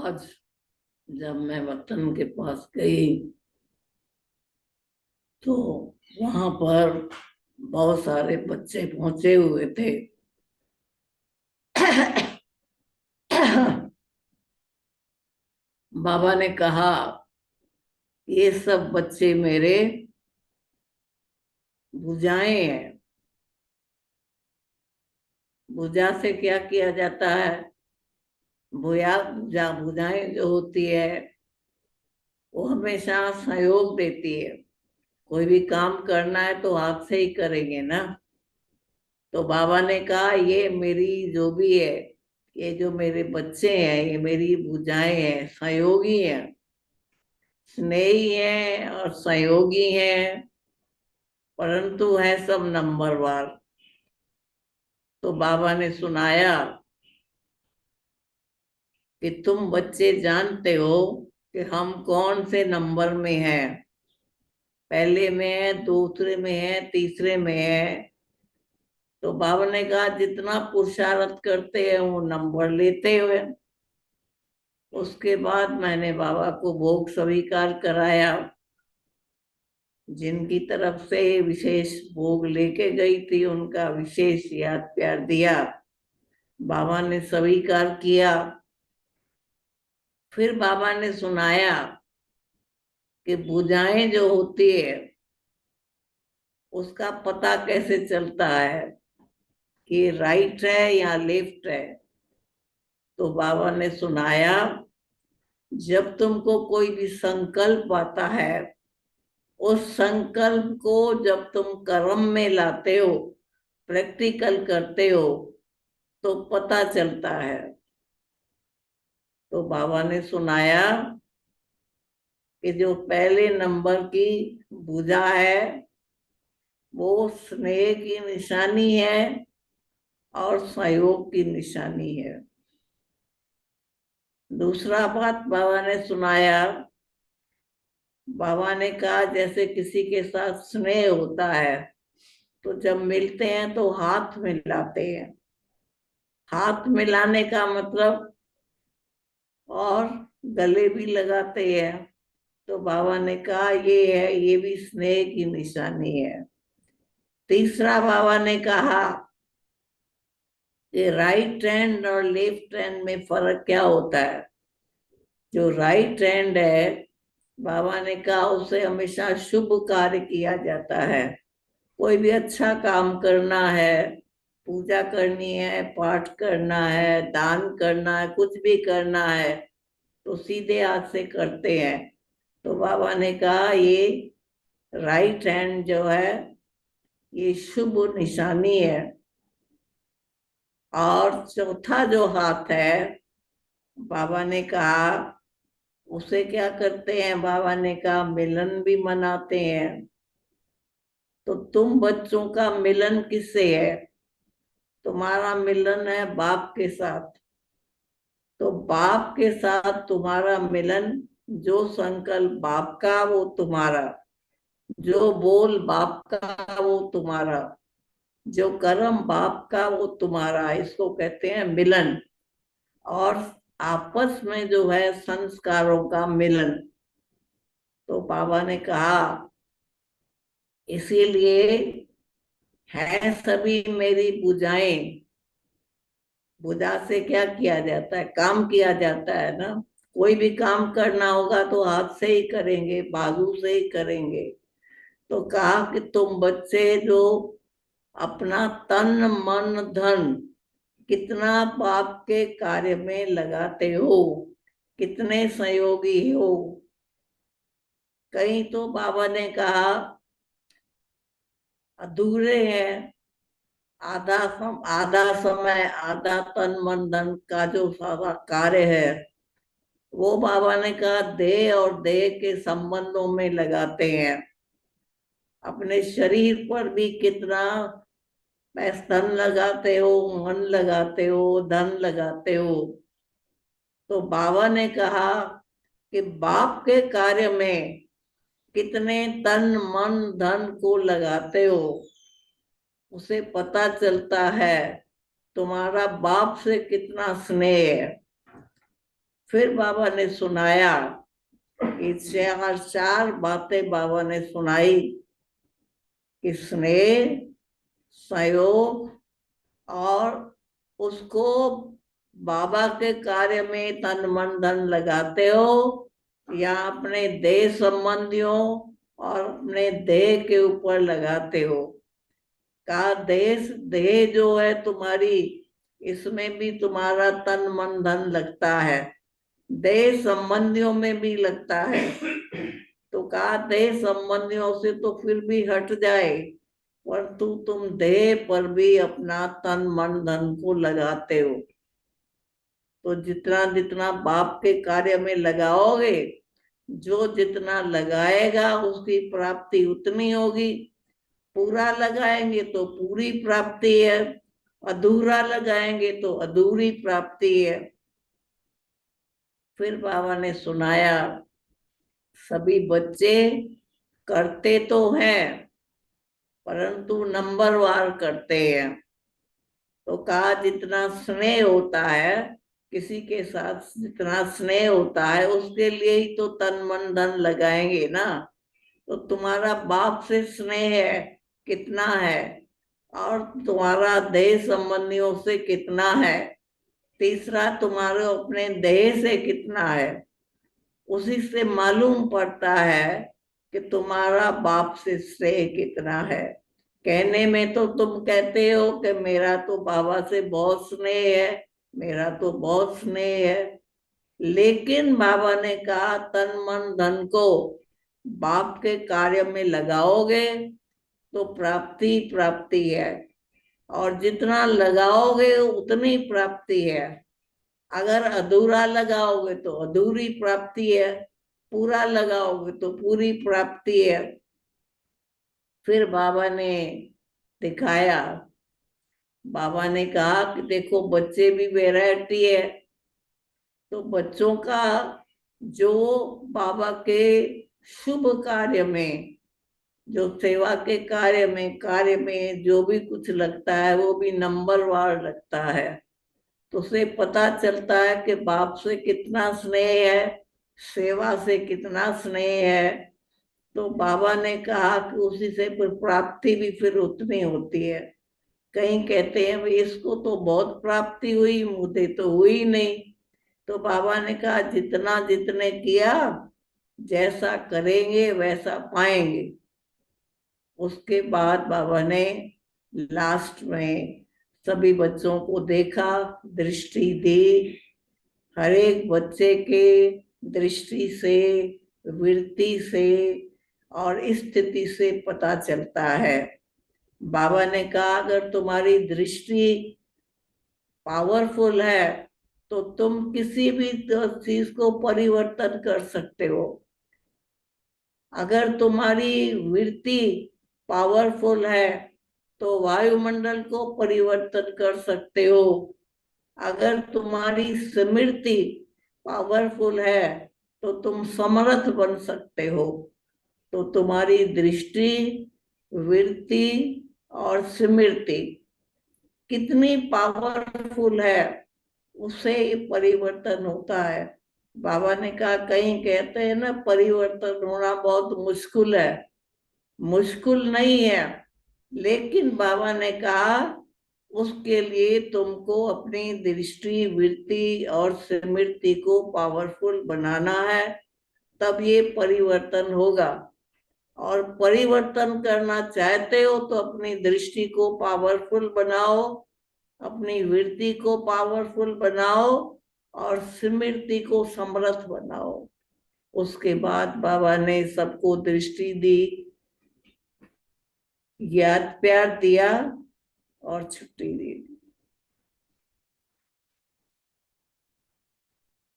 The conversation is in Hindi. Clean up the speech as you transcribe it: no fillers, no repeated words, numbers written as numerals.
आज जब मैं वतन के पास गई तो वहां पर बहुत सारे बच्चे पहुंचे हुए थे। बाबा ने कहा, ये सब बच्चे मेरे भुजाएं हैं। भुजा से क्या किया जाता है? भुजाएं जो होती है वो हमेशा सहयोग देती है। कोई भी काम करना है तो हाथ से ही करेंगे ना। तो बाबा ने कहा, ये मेरी जो भी है, ये जो मेरे बच्चे हैं, ये मेरी भुजाएं हैं, सहयोगी हैं, स्नेही हैं और सहयोगी हैं, परंतु है सब नंबरवार। तो बाबा ने सुनाया कि तुम बच्चे जानते हो कि हम कौन से नंबर में हैं। पहले में है, दूसरे में है, तीसरे में है। तो बाबा ने कहा, जितना पुरुषार्थ करते हैं वो नंबर लेते हुए। उसके बाद मैंने बाबा को भोग स्वीकार कराया। जिनकी तरफ से विशेष भोग लेके गई थी उनका विशेष याद प्यार दिया। बाबा ने स्वीकार किया। फिर बाबा ने सुनाया कि भुजाएं जो होती है उसका पता कैसे चलता है कि राइट है या लेफ्ट है। तो बाबा ने सुनाया, जब तुमको कोई भी संकल्प आता है, उस संकल्प को जब तुम कर्म में लाते हो, प्रैक्टिकल करते हो, तो पता चलता है। तो बाबा ने सुनाया कि जो पहले नंबर की भुजा है वो स्नेह की निशानी है और सहयोग की निशानी है। दूसरा बात बाबा ने सुनाया, बाबा ने कहा जैसे किसी के साथ स्नेह होता है तो जब मिलते हैं तो हाथ मिलाते हैं। हाथ मिलाने का मतलब, और गले भी लगाते हैं। तो बाबा ने कहा ये है, ये भी स्नेह की निशानी है। तीसरा बाबा ने कहा कि राइट हैंड और लेफ्ट हैंड में फर्क क्या होता है। जो राइट हैंड है, बाबा ने कहा उसे हमेशा शुभ कार्य किया जाता है। कोई भी अच्छा काम करना है, पूजा करनी है, पाठ करना है, दान करना है, कुछ भी करना है तो सीधे हाथ से करते हैं। तो बाबा ने कहा ये राइट हैंड जो है ये शुभ निशानी है। और चौथा जो हाथ है, बाबा ने कहा उसे क्या करते हैं, बाबा ने कहा मिलन भी मनाते हैं। तो तुम बच्चों का मिलन किससे है? तुम्हारा मिलन है बाप के साथ। तो बाप के साथ तुम्हारा मिलन, जो संकल्प बाप का वो तुम्हारा, जो बोल बाप का वो तुम्हारा, जो कर्म बाप का वो तुम्हारा, इसको कहते हैं मिलन। और आपस में जो है संस्कारों का मिलन। तो बाबा ने कहा इसीलिए है सभी मेरी भुजाएं। भुजा से क्या किया जाता है? काम किया जाता है ना। कोई भी काम करना होगा तो हाथ से ही करेंगे, बाजू से ही करेंगे। तो कहा कि तुम बच्चे जो अपना तन मन धन कितना बाप के कार्य में लगाते हो, कितने सहयोगी हो। कहीं तो बाबा ने कहा अधूरे हैं। आधा समय, आधा तन मन धन का जो सारा कार्य है वो बाबा ने कहा देह और देह के संबंधों में लगाते हैं। अपने शरीर पर भी कितना धन लगाते हो, मन लगाते हो, धन लगाते हो। तो बाबा ने कहा कि बाप के कार्य में कितने तन मन धन को लगाते हो, उसे पता चलता है तुम्हारा बाप से कितना स्नेह है। फिर बाबा ने सुनाया, ये चार चार बातें बाबा ने सुनाई कि स्नेह, संयोग, और उसको बाबा के कार्य में तन मन धन लगाते हो या अपने देह संबंधियों और अपने देह के ऊपर लगाते हो। का देश देह जो है तुम्हारी, इसमें भी तुम्हारा तन मन धन लगता है, देह संबंधियों में भी लगता है। तो कहा देह संबंधियों से तो फिर भी हट जाए, परंतु तुम देह पर भी अपना तन मन धन को लगाते हो। तो जितना जितना बाप के कार्य में लगाओगे, जो जितना लगाएगा उसकी प्राप्ति उतनी होगी। पूरा लगाएंगे तो पूरी प्राप्ति है, अधूरा लगाएंगे तो अधूरी प्राप्ति है। फिर बाबा ने सुनाया, सभी बच्चे करते तो हैं परंतु नंबरवार करते हैं। तो कहा जितना स्नेह होता है, किसी के साथ जितना स्नेह होता है उसके लिए ही तो तन मन धन लगाएंगे ना। तो तुम्हारा बाप से स्नेह है कितना है, और तुम्हारा देह संबंधियों से कितना है, तीसरा तुम्हारे अपने देह से कितना है, उसी से मालूम पड़ता है कि तुम्हारा बाप से स्नेह कितना है। कहने में तो तुम कहते हो कि मेरा तो बाबा से बहुत स्नेह है, मेरा तो बहुत स्नेह है, लेकिन बाबा ने कहा तन मन धन को बाप के कार्य में लगाओगे तो प्राप्ति प्राप्ति है, और जितना लगाओगे उतनी प्राप्ति है। अगर अधूरा लगाओगे तो अधूरी प्राप्ति है, पूरा लगाओगे तो पूरी प्राप्ति है। फिर बाबा ने दिखाया, बाबा ने कहा कि देखो बच्चे भी वैरायटी है। तो बच्चों का जो बाबा के शुभ कार्य में, जो सेवा के कार्य में जो भी कुछ लगता है वो भी नंबरवार लगता है। तो उसे पता चलता है कि बाप से कितना स्नेह है, सेवा से कितना स्नेह है। तो बाबा ने कहा कि उसी से फिर प्राप्ति भी फिर उतनी होती है। कहीं कहते हैं भाई इसको तो बहुत प्राप्ति हुई, मुझे तो हुई नहीं। तो बाबा ने कहा जितना जितने किया, जैसा करेंगे वैसा पाएंगे। उसके बाद बाबा ने लास्ट में सभी बच्चों को देखा, दृष्टि दी। हर एक बच्चे के दृष्टि से, वृत्ति से और स्थिति से पता चलता है। बाबा ने कहा अगर तुम्हारी दृष्टि पावरफुल है तो तुम किसी भी चीज को परिवर्तन कर सकते हो। अगर तुम्हारी वृत्ति पावरफुल है तो वायुमंडल को परिवर्तन कर सकते हो। अगर तुम्हारी स्मृति पावरफुल है तो तुम समर्थ बन सकते हो। तो तुम्हारी दृष्टि, वृत्ति और स्मृति कितनी पावरफुल है, उससे परिवर्तन होता है। बाबा ने कहा कहीं कहते हैं ना परिवर्तन होना बहुत मुश्किल है, मुश्किल नहीं है, लेकिन बाबा ने कहा उसके लिए तुमको अपनी दृष्टि, वृत्ति और स्मृति को पावरफुल बनाना है, तब ये परिवर्तन होगा। और परिवर्तन करना चाहते हो तो अपनी दृष्टि को पावरफुल बनाओ, अपनी वृत्ति को पावरफुल बनाओ और स्मृति को समर्थ बनाओ। उसके बाद बाबा ने सबको दृष्टि दी, याद प्यार दिया और छुट्टी दी।